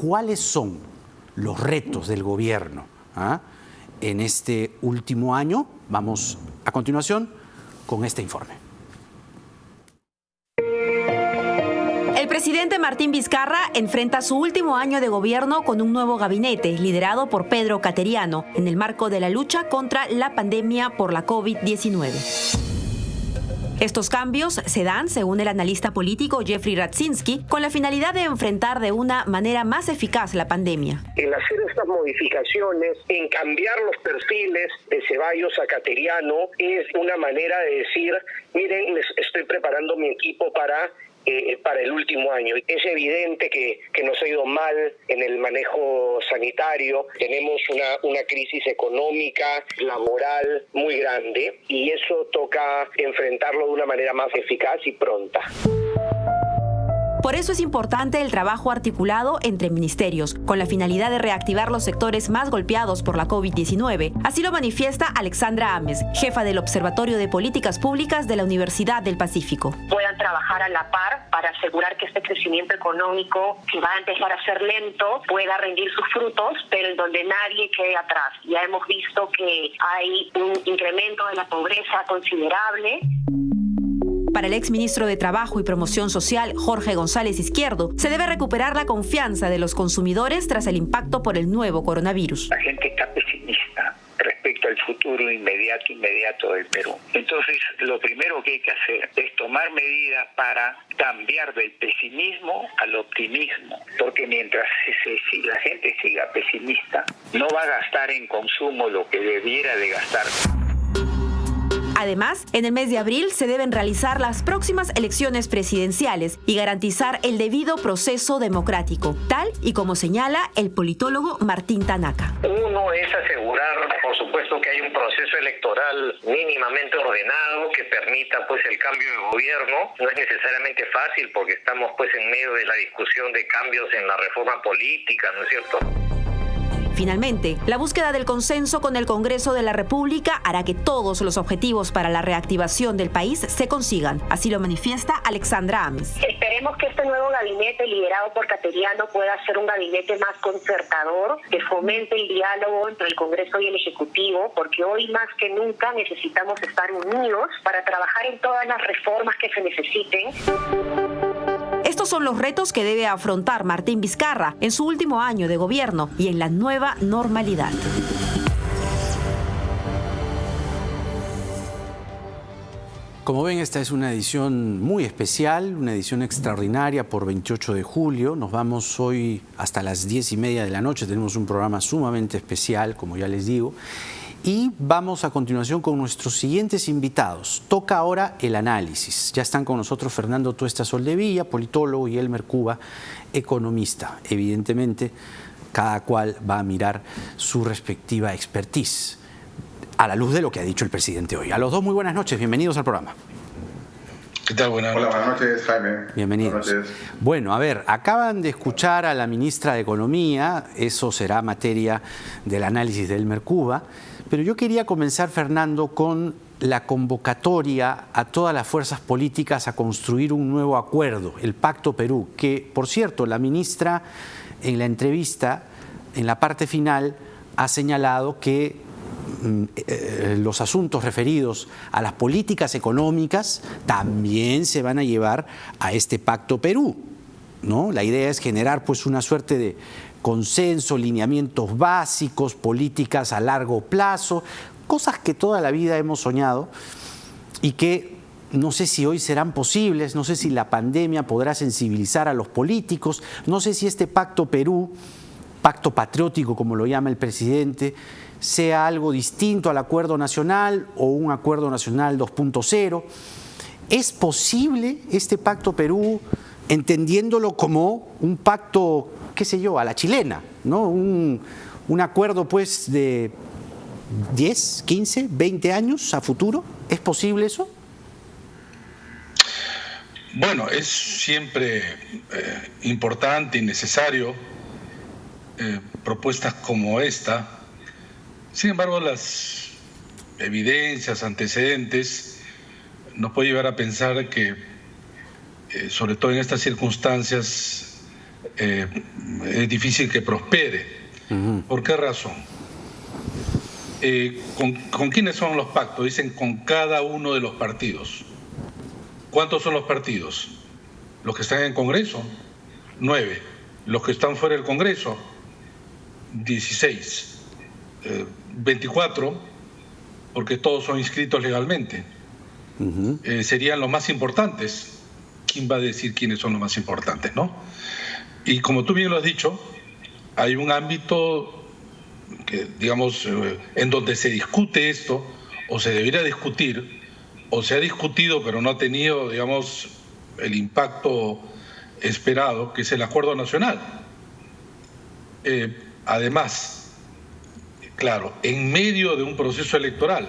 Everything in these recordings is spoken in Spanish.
¿cuáles son los retos del gobierno en este último año? Vamos a continuación con este informe. El presidente Martín Vizcarra enfrenta su último año de gobierno con un nuevo gabinete liderado por Pedro Cateriano en el marco de la lucha contra la pandemia por la COVID-19. Estos cambios se dan, según el analista político Jeffrey Radzinski, con la finalidad de enfrentar de una manera más eficaz la pandemia. En hacer estas modificaciones, en cambiar los perfiles de Ceballos a Cateriano, es una manera de decir, miren, estoy preparando mi equipo para el último año. Es evidente que nos ha ido mal en el manejo sanitario, tenemos una crisis económica, laboral muy grande y eso toca enfrentarlo de una manera más eficaz y pronta. Por eso es importante el trabajo articulado entre ministerios, con la finalidad de reactivar los sectores más golpeados por la COVID-19. Así lo manifiesta Alexandra Ames, jefa del Observatorio de Políticas Públicas de la Universidad del Pacífico. Puedan trabajar a la par para asegurar que este crecimiento económico, que va a empezar a ser lento, pueda rendir sus frutos, pero en donde nadie quede atrás. Ya hemos visto que hay un incremento de la pobreza considerable. Para el exministro de Trabajo y Promoción Social, Jorge González Izquierdo, se debe recuperar la confianza de los consumidores tras el impacto por el nuevo coronavirus. La gente está pesimista respecto al futuro inmediato del Perú. Entonces, lo primero que hay que hacer es tomar medidas para cambiar del pesimismo al optimismo, porque mientras si la gente siga pesimista, no va a gastar en consumo lo que debiera de gastar. Además, en el mes de abril se deben realizar las próximas elecciones presidenciales y garantizar el debido proceso democrático, tal y como señala el politólogo Martín Tanaka. Uno es asegurar, por supuesto, que hay un proceso electoral mínimamente ordenado que permita el cambio de gobierno. No es necesariamente fácil porque estamos en medio de la discusión de cambios en la reforma política, ¿no es cierto? Finalmente, la búsqueda del consenso con el Congreso de la República hará que todos los objetivos para la reactivación del país se consigan. Así lo manifiesta Alexandra Ames. Esperemos que este nuevo gabinete liderado por Cateriano pueda ser un gabinete más concertador, que fomente el diálogo entre el Congreso y el Ejecutivo, porque hoy más que nunca necesitamos estar unidos para trabajar en todas las reformas que se necesiten. Estos son los retos que debe afrontar Martín Vizcarra en su último año de gobierno y en la nueva normalidad. Como ven, esta es una edición muy especial, una edición extraordinaria por 28 de julio. Nos vamos hoy hasta las 10:30 de la noche. Tenemos un programa sumamente especial, como ya les digo. Y vamos a continuación con nuestros siguientes invitados. Toca ahora el análisis. Ya están con nosotros Fernando Tuesta Soldevilla, politólogo, y Elmer Cuba, economista. Evidentemente, cada cual va a mirar su respectiva expertise a la luz de lo que ha dicho el presidente hoy. A los dos, muy buenas noches. Bienvenidos al programa. ¿Qué tal? Buenas noches, Jaime. Bienvenidos. Buenas noches. Bueno, a ver, acaban de escuchar a la ministra de Economía. Eso será materia del análisis de Elmer Cuba. Pero yo quería comenzar, Fernando, con la convocatoria a todas las fuerzas políticas a construir un nuevo acuerdo, el Pacto Perú, que, por cierto, la ministra en la entrevista, en la parte final, ha señalado que los asuntos referidos a las políticas económicas también se van a llevar a este Pacto Perú, ¿no? La idea es generar una suerte de consenso, lineamientos básicos, políticas a largo plazo, cosas que toda la vida hemos soñado y que no sé si hoy serán posibles, no sé si la pandemia podrá sensibilizar a los políticos, no sé si este Pacto Perú, pacto patriótico como lo llama el presidente, sea algo distinto al Acuerdo Nacional o un Acuerdo Nacional 2.0. ¿Es posible este Pacto Perú entendiéndolo como un pacto, qué sé yo, a la chilena, ¿no? Un acuerdo de 10, 15, 20 años a futuro? ¿Es posible eso? Bueno, es siempre importante y necesario propuestas como esta. Sin embargo, las evidencias, antecedentes, nos puede llevar a pensar que, sobre todo en estas circunstancias, es difícil que prospere. ¿Por qué razón? ¿Con quiénes son los pactos? Dicen con cada uno de los partidos. ¿Cuántos son los partidos? Los que están en el Congreso, 9. Los que están fuera del Congreso, 16. 24, porque todos son inscritos legalmente. Serían los más importantes. ¿Quién va a decir quiénes son los más importantes, no? Y como tú bien lo has dicho, hay un ámbito que, digamos, en donde se discute esto, o se debería discutir, o se ha discutido, pero no ha tenido, digamos, el impacto esperado, que es el acuerdo nacional. Además, claro, en medio de un proceso electoral,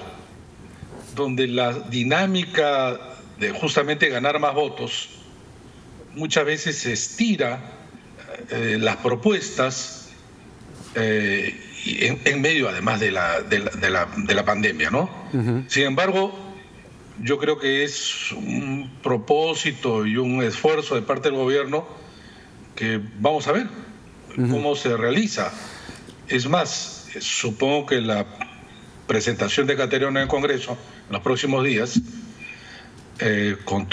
donde la dinámica de justamente ganar más votos, muchas veces se estira las propuestas en medio además de la pandemia, ¿no? Sin embargo, yo creo que es un propósito y un esfuerzo de parte del gobierno que vamos a ver cómo se realiza. Es más, supongo que la presentación de Cateriano en el Congreso en los próximos días, con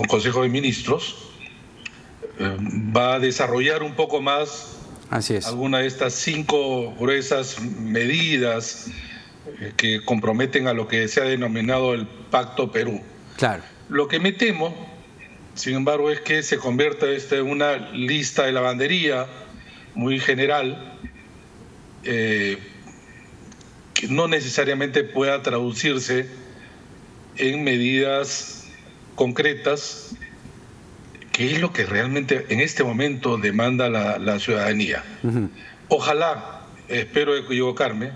Consejo de Ministros, va a desarrollar un poco más alguna de estas 5 gruesas medidas que comprometen a lo que se ha denominado el Pacto Perú. Claro. Lo que me temo, sin embargo, es que se convierta en una lista de lavandería muy general, que no necesariamente pueda traducirse en medidas concretas, que es lo que realmente en este momento demanda la ciudadanía. Ojalá, espero equivocarme,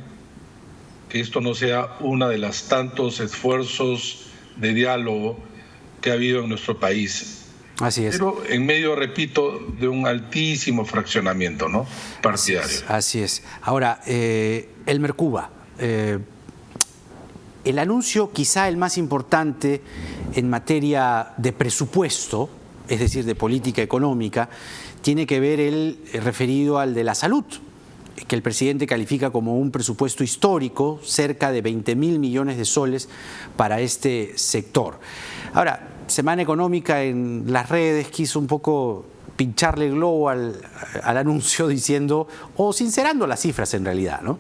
que esto no sea uno de los tantos esfuerzos de diálogo que ha habido en nuestro país. Así es. Pero en medio, repito, de un altísimo fraccionamiento, ¿no?, partidario. Así es. Ahora, Elmer Cuba, el anuncio quizá el más importante en materia de presupuesto, es decir, de política económica, tiene que ver el referido al de la salud, que el presidente califica como un presupuesto histórico, cerca de 20.000 millones de soles para este sector. Ahora, Semana Económica en las redes quiso un poco pincharle el globo al anuncio diciendo, o sincerando las cifras en realidad, ¿no?,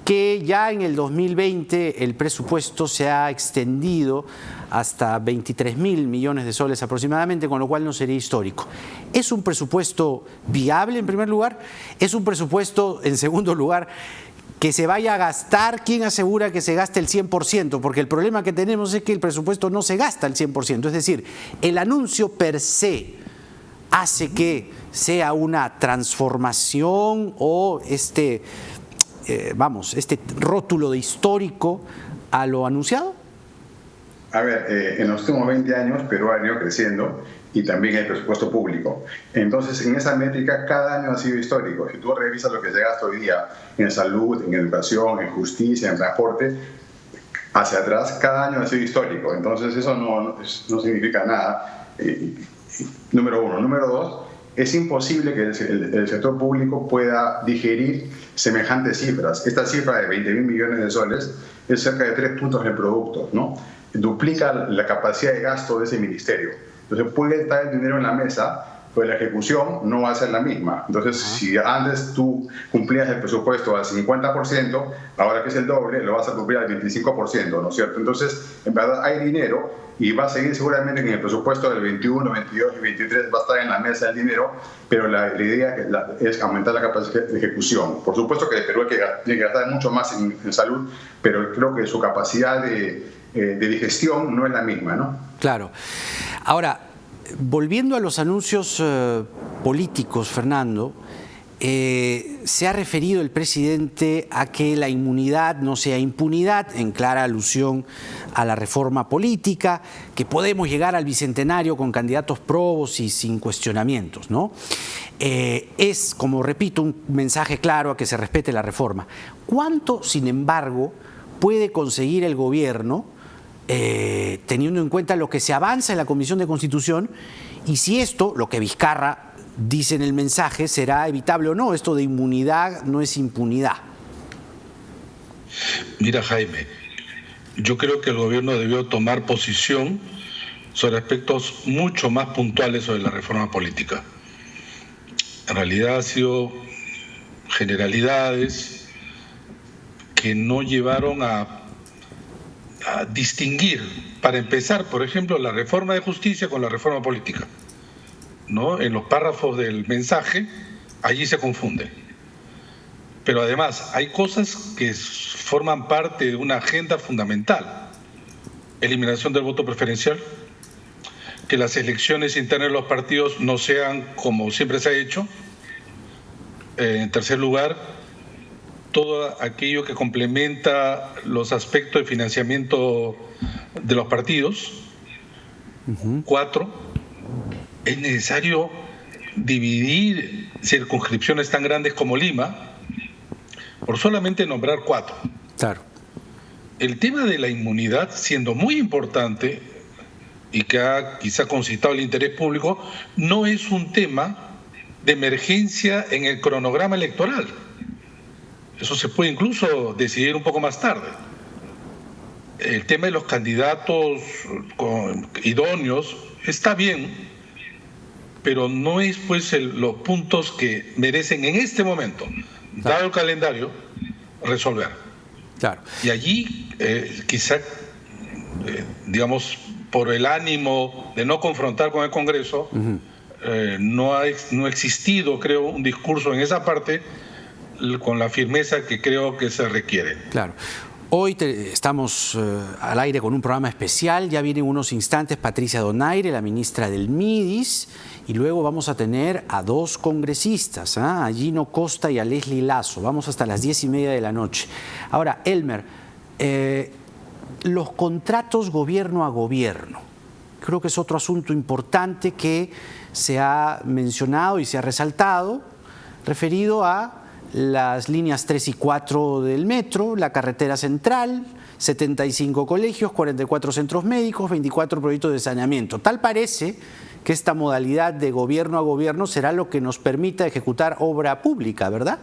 que ya en el 2020 el presupuesto se ha extendido hasta 23.000 millones de soles aproximadamente, con lo cual no sería histórico. ¿Es un presupuesto viable en primer lugar? ¿Es un presupuesto, en segundo lugar, que se vaya a gastar? ¿Quién asegura que se gaste el 100%? Porque el problema que tenemos es que el presupuesto no se gasta el 100%. Es decir, el anuncio per se hace que sea una transformación o este rótulo de histórico a lo anunciado. A ver, en los últimos 20 años Perú ha ido creciendo y también el presupuesto público. Entonces, en esa métrica, cada año ha sido histórico. Si tú revisas lo que se gasta hoy día en salud, en educación, en justicia, en transporte, hacia atrás, cada año ha sido histórico. Entonces, eso no significa nada. Número uno. Número dos, es imposible que el sector público pueda digerir semejantes cifras. Esta cifra de 20.000 millones de soles es cerca de 3 puntos del producto, ¿no? Duplica la capacidad de gasto de ese ministerio. Entonces puede estar el dinero en la mesa, pero la ejecución no va a ser la misma. Entonces, si antes tú cumplías el presupuesto al 50%, ahora que es el doble, lo vas a cumplir al 25%, ¿no es cierto? Entonces, en verdad hay dinero y va a seguir seguramente en el presupuesto del 21, 22 y 23 va a estar en la mesa el dinero, pero la idea es aumentar la capacidad de ejecución. Por supuesto que el Perú tiene que gastar mucho más en salud, pero creo que su capacidad de digestión no es la misma, ¿no? Claro. Ahora, volviendo a los anuncios políticos, Fernando, se ha referido el presidente a que la inmunidad no sea impunidad, en clara alusión a la reforma política, que podemos llegar al bicentenario con candidatos probos y sin cuestionamientos, ¿no? Es, como repito, un mensaje claro a que se respete la reforma. ¿Cuánto, sin embargo, puede conseguir el gobierno, teniendo en cuenta lo que se avanza en la Comisión de Constitución, y si esto, lo que Vizcarra dice en el mensaje, ¿será evitable o no? Esto de inmunidad no es impunidad. Mira, Jaime, yo creo que el gobierno debió tomar posición sobre aspectos mucho más puntuales sobre la reforma política. En realidad ha sido generalidades que no llevaron a distinguir, para empezar, por ejemplo, la reforma de justicia con la reforma política, ¿no? En los párrafos del mensaje, allí se confunde. Pero además hay cosas que forman parte de una agenda fundamental. Eliminación del voto preferencial, que las elecciones internas de los partidos no sean como siempre se ha hecho. En tercer lugar, todo aquello que complementa los aspectos de financiamiento de los partidos. 4, es necesario dividir circunscripciones tan grandes como Lima por solamente nombrar 4. Claro. El tema de la inmunidad, siendo muy importante y que ha quizá concitado el interés público, no es un tema de emergencia en el cronograma electoral. Eso se puede incluso decidir un poco más tarde. El tema de los candidatos idóneos está bien, pero no es pues los puntos que merecen en este momento, dado el calendario, resolver. Claro. Y allí quizá, digamos, por el ánimo de no confrontar con el Congreso, no ha existido, creo, un discurso en esa parte con la firmeza que creo que se requiere. Claro. Hoy estamos al aire con un programa especial, ya vienen unos instantes Patricia Donaire, la ministra del MIDIS, y luego vamos a tener a 2 congresistas, a Gino Costa y a Leslie Lazo. Vamos hasta las 10:30 de la noche. Ahora, Elmer, los contratos gobierno a gobierno, creo que es otro asunto importante que se ha mencionado y se ha resaltado, referido a las líneas 3 y 4 del metro, la carretera central, 75 colegios, 44 centros médicos, 24 proyectos de saneamiento. Tal parece que esta modalidad de gobierno a gobierno será lo que nos permita ejecutar obra pública, ¿verdad?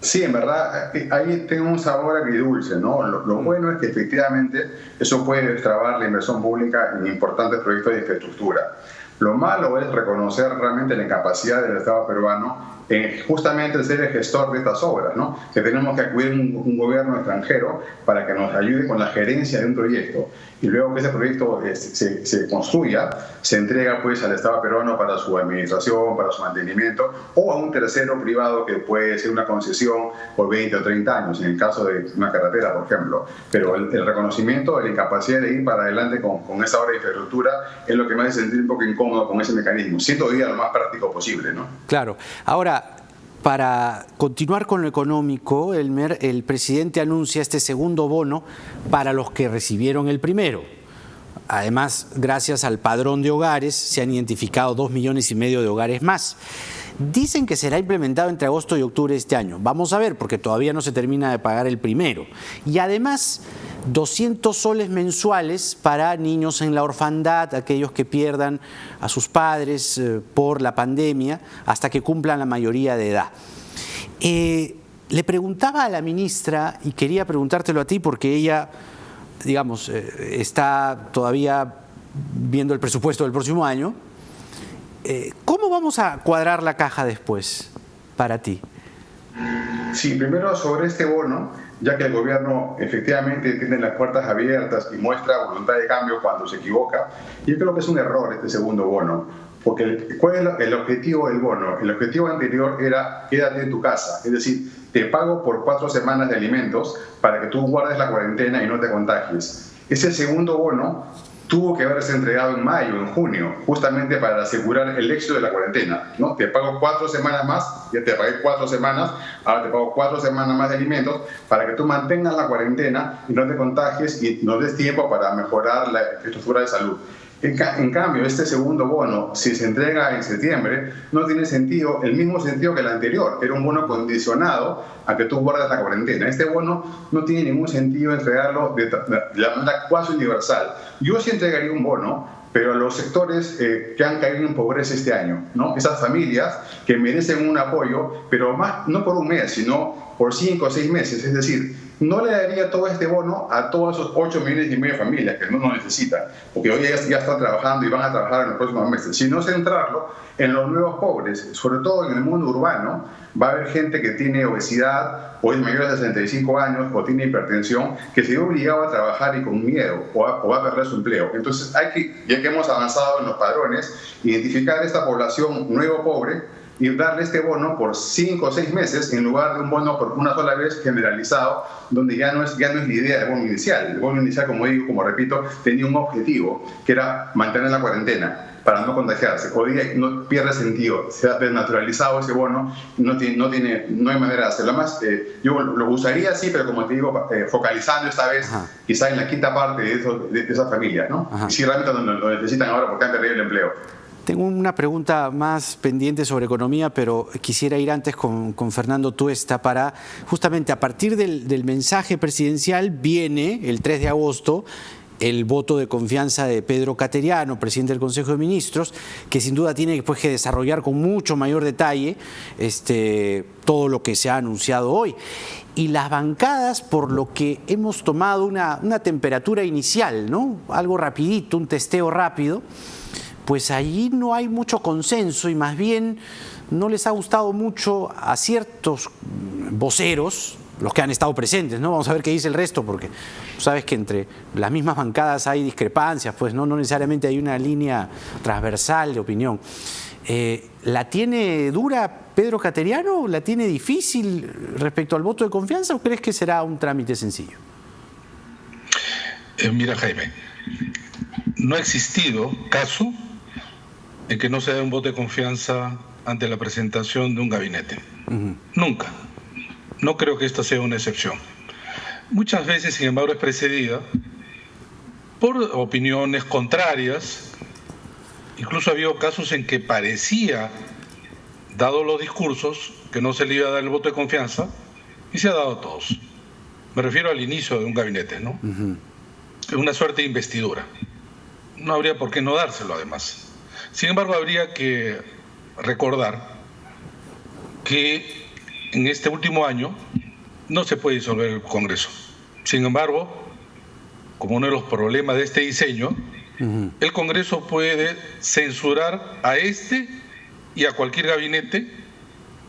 Sí, en verdad, ahí tengo un sabor agridulce, ¿no? Lo bueno es que efectivamente eso puede destrabar la inversión pública en importantes proyectos de infraestructura. Lo malo es reconocer realmente la incapacidad del Estado peruano en justamente ser el gestor de estas obras, ¿no? Que tenemos que acudir a un gobierno extranjero para que nos ayude con la gerencia de un proyecto. Y luego que ese proyecto se construya, se entrega pues al Estado peruano para su administración, para su mantenimiento, o a un tercero privado que puede ser una concesión por 20 o 30 años, en el caso de una carretera, por ejemplo. Pero el reconocimiento de la incapacidad de ir para adelante con esa obra de infraestructura es lo que me hace sentir un poco incómodo con ese mecanismo, siendo hoy día lo más práctico posible, ¿no? Claro. Ahora, para continuar con lo económico, Elmer, el presidente anuncia este segundo bono para los que recibieron el primero. Además, gracias al padrón de hogares, se han identificado 2,5 millones de hogares más. Dicen que será implementado entre agosto y octubre de este año. Vamos a ver, porque todavía no se termina de pagar el primero. Y además, 200 soles mensuales para niños en la orfandad, aquellos que pierdan a sus padres por la pandemia hasta que cumplan la mayoría de edad. Le preguntaba a la ministra, y quería preguntártelo a ti porque ella, digamos, está todavía viendo el presupuesto del próximo año. ¿Cómo vamos a cuadrar la caja después para ti? Sí, primero sobre este bono, ya que el gobierno efectivamente tiene las puertas abiertas y muestra voluntad de cambio cuando se equivoca, yo creo que es un error este segundo bono, porque ¿cuál es el objetivo del bono? El objetivo anterior era quédate en tu casa, es decir, te pago por 4 semanas de alimentos para que tú guardes la cuarentena y no te contagies. Ese segundo bono tuvo que haberse entregado en mayo, en junio, justamente para asegurar el éxito de la cuarentena, ¿no? Te pago 4 semanas más, ya te pagué 4 semanas, ahora te pago 4 semanas más de alimentos para que tú mantengas la cuarentena y no te contagies y nos des tiempo para mejorar la infraestructura de salud. En cambio, este segundo bono, si se entrega en septiembre, no tiene sentido, el mismo sentido que el anterior, era un bono condicionado a que tú guardas la cuarentena. Este bono no tiene ningún sentido entregarlo de la manera cuasi universal. Yo sí entregaría un bono pero a los sectores que han caído en pobreza este año, ¿no? Esas familias que merecen un apoyo, pero más no por un mes, sino por 5 o 6 meses. Es decir, no le daría todo este bono a todos esos 8,5 millones de familias que no lo necesitan, porque hoy ya están trabajando y van a trabajar en los próximos meses, sino centrarlo en los nuevos pobres, sobre todo en el mundo urbano. Va a haber gente que tiene obesidad o es mayor de 65 años o tiene hipertensión, que se ve obligado a trabajar y con miedo o va a perder su empleo. Entonces hay que, ya que hemos avanzado en los padrones, identificar esta población nuevo pobre y darle este bono por 5 o 6 meses en lugar de un bono por una sola vez generalizado, donde ya no es la idea del bono inicial. El bono inicial, como digo, como repito, tenía un objetivo, que era mantener la cuarentena para no contagiarse. Hoy día no pierde sentido, se ha desnaturalizado ese bono, no hay manera de hacerlo. Además, yo lo usaría así, pero como te digo, focalizando esta vez, quizá en la quinta parte de esas familias, ¿no? Y si realmente lo necesitan ahora porque han perdido el empleo. Tengo una pregunta más pendiente sobre economía, pero quisiera ir antes con Fernando Tuesta para, justamente a partir del mensaje presidencial, viene el 3 de agosto el voto de confianza de Pedro Cateriano, presidente del Consejo de Ministros, que sin duda tiene después que desarrollar con mucho mayor detalle todo lo que se ha anunciado hoy. Y las bancadas, por lo que hemos tomado una temperatura inicial, ¿no? Algo rapidito, un testeo rápido, pues allí no hay mucho consenso y más bien no les ha gustado mucho a ciertos voceros, los que han estado presentes, ¿no? Vamos a ver qué dice el resto, porque tú sabes que entre las mismas bancadas hay discrepancias, pues no necesariamente hay una línea transversal de opinión. ¿La tiene dura Pedro Cateriano? ¿La tiene difícil respecto al voto de confianza o crees que será un trámite sencillo? Mira, Jaime, no ha existido caso en que no se dé un voto de confianza ante la presentación de un gabinete. Nunca. No creo que esta sea una excepción. Muchas veces, sin embargo, es precedida por opiniones contrarias. Incluso ha habido casos en que parecía, dado los discursos, que no se le iba a dar el voto de confianza, y se ha dado a todos. Me refiero al inicio de un gabinete, ¿no? Es una suerte de investidura. No habría por qué no dárselo, además. Sin embargo, habría que recordar que en este último año no se puede disolver el Congreso. Sin embargo, como uno de los problemas de este diseño, el Congreso puede censurar a este y a cualquier gabinete,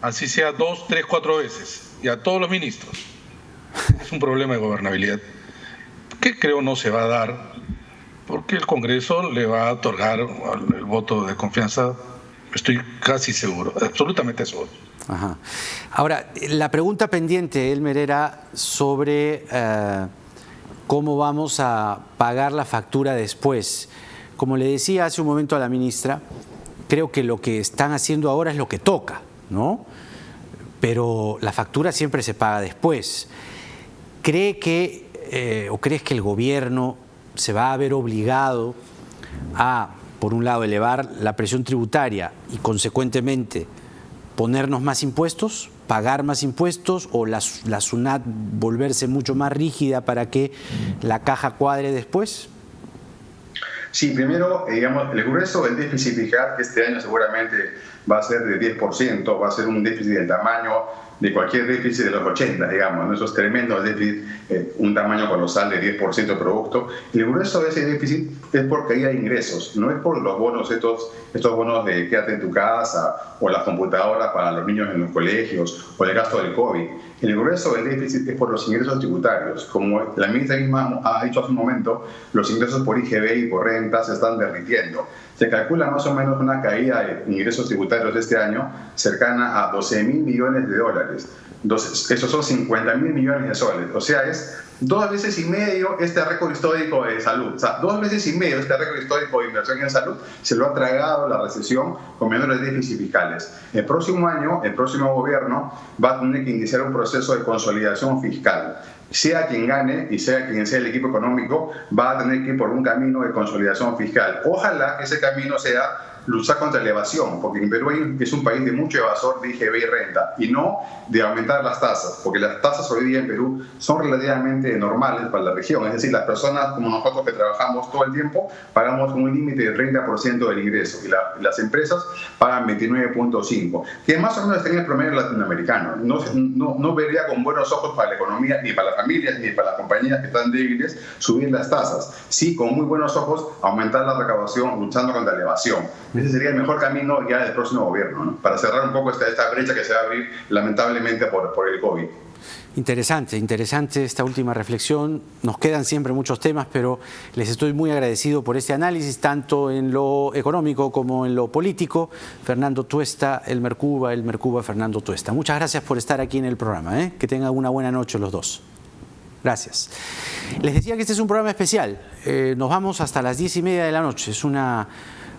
así sea 2, 3, 4 veces, y a todos los ministros. Es un problema de gobernabilidad que creo no se va a dar, porque el Congreso le va a otorgar el voto de confianza, estoy casi seguro, absolutamente seguro. Ajá. Ahora, la pregunta pendiente, Elmer, era sobre cómo vamos a pagar la factura después. Como le decía hace un momento a la ministra, creo que lo que están haciendo ahora es lo que toca, ¿no? Pero la factura siempre se paga después. ¿Cree que, o crees que el gobierno se va a ver obligado a, por un lado, elevar la presión tributaria y, consecuentemente, ponernos más impuestos, pagar más impuestos, o la SUNAT volverse mucho más rígida para que la caja cuadre después? Sí, primero, digamos, el grueso del déficit fiscal, que este año seguramente va a ser de 10%, va a ser un déficit del tamaño de cualquier déficit de los 80, digamos, ¿no? Esos tremendos déficits, un tamaño colosal de 10% de producto. El grueso de ese déficit es por caída de ingresos, no es por los bonos, estos bonos de quédate en tu casa, o las computadoras para los niños en los colegios, o el gasto del COVID. El grueso del déficit es por los ingresos tributarios. Como la ministra misma ha dicho hace un momento, los ingresos por IGB y por renta se están derritiendo. Se calcula más o menos una caída de ingresos tributarios este año cercana a 12.000 millones de dólares. Entonces, esos son 50.000 millones de soles. O sea, es 2 veces y medio este récord histórico de salud. O sea, 2 veces y medio este récord histórico de inversión en salud se lo ha tragado la recesión con menores déficits fiscales. El próximo año, el próximo gobierno va a tener que iniciar un proceso de consolidación fiscal. Sea quien gane y sea quien sea el equipo económico, va a tener que ir por un camino de consolidación fiscal. Ojalá que ese camino sea luchar contra la evasión, porque en Perú es un país de mucho evasor de IGB y renta, y no de aumentar las tasas, porque las tasas hoy día en Perú son relativamente normales para la región, es decir, las personas como nosotros que trabajamos todo el tiempo pagamos un límite del 30% del ingreso, y las empresas pagan 29.5%, que más o menos está en el promedio latinoamericano. No vería con buenos ojos para la economía, ni para las familias, ni para las compañías que están débiles, subir las tasas. Sí, con muy buenos ojos, aumentar la recaudación, luchando contra la evasión. Ese sería el mejor camino ya del próximo gobierno, ¿no? Para cerrar un poco esta brecha que se va a abrir lamentablemente por el COVID. Interesante esta última reflexión. Nos quedan siempre muchos temas, pero les estoy muy agradecido por este análisis, tanto en lo económico como en lo político. Fernando Tuesta, Elmer Cuba, Fernando Tuesta. Muchas gracias por estar aquí en el programa, ¿eh? Que tengan una buena noche los dos. Gracias. Les decía que este es un programa especial. Nos vamos hasta las 10:30 de la noche. Es una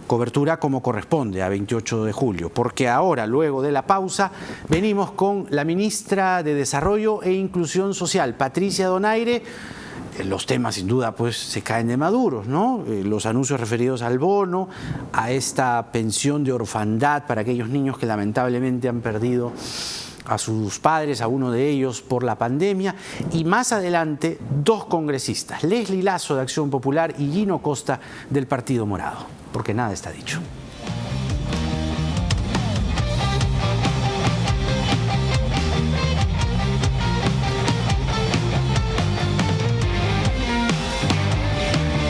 cobertura como corresponde a 28 de julio, porque ahora, luego de la pausa, venimos con la ministra de Desarrollo e Inclusión Social, Patricia Donaire. Los temas sin duda pues se caen de maduros, ¿no? Los anuncios referidos al bono, a esta pensión de orfandad para aquellos niños que lamentablemente han perdido a sus padres, a uno de ellos por la pandemia, y más adelante 2 congresistas, Leslie Lazo de Acción Popular y Gino Costa del Partido Morado, porque nada está dicho.